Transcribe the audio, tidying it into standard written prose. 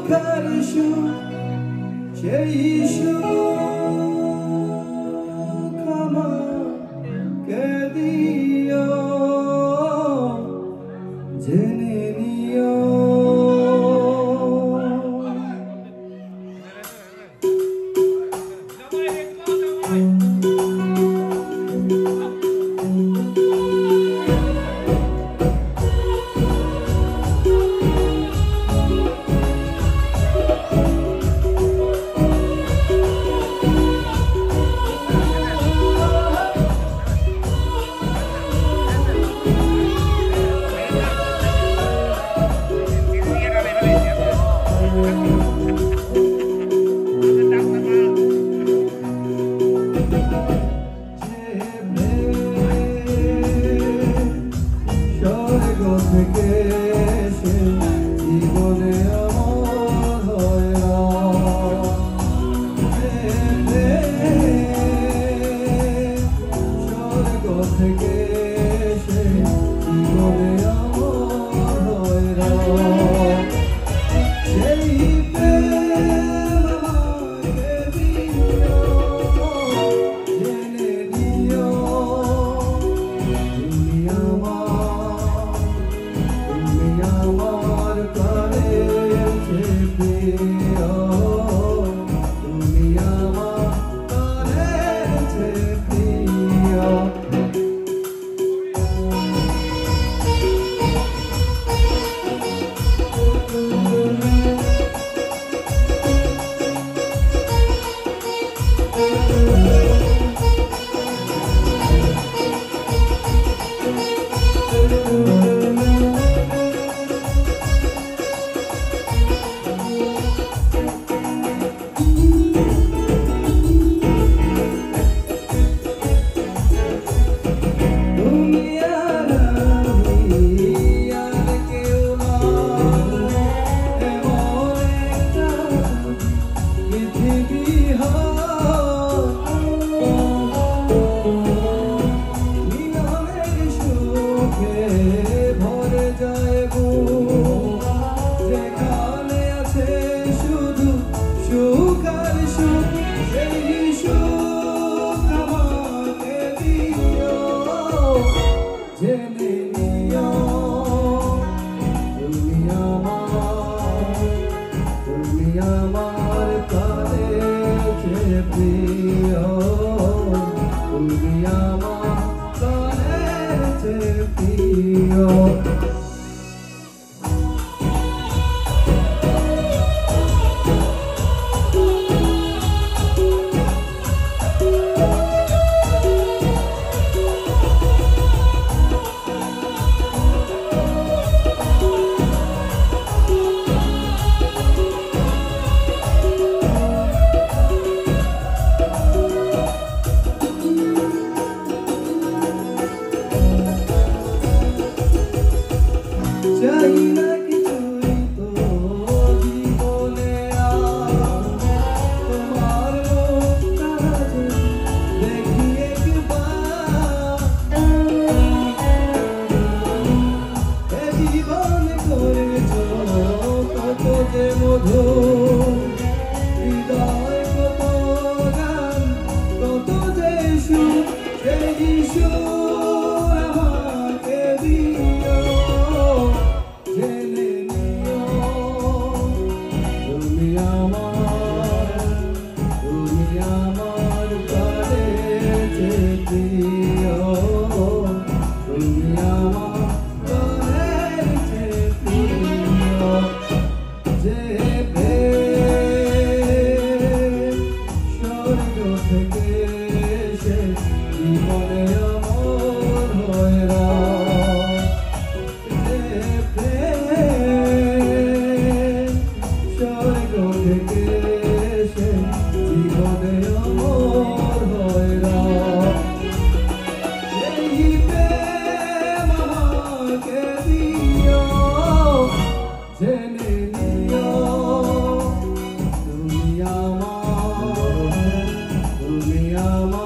সুখের সুখ সেই সুখ আমাকে দিও জেনে নিও থেকে সে জীবনে আমার হয় স্বর্গ থেকে সে জীবনে আমার হয় সেই প্রেম আমাকে দিও জেনে দিও তুমি আমার কাছে প্রিয় তুমি আমার কাছে প্রিয় আমার কাছে প্রিয় তুমি আমার কাছে প্রিয় চাই না কিছুই তো জীবনে তোমার মুখটা দেখি একবার এ জীবন করেছ কত যে মধুর হৃদয় কত গান কত যে সুর সেই সুর আমাকে দিও জেনে নিও তুমি আমার কাছে প্রিয় তুমি আমার কাছে প্রিয় যে প্রেম স্বর্গ থেকে সে জীবনে আমার হয় স্বর্গ থেকে সে জীবনে আমার হয় এই প্রেম আমাকে দিও জেনে নিও তুমি আমার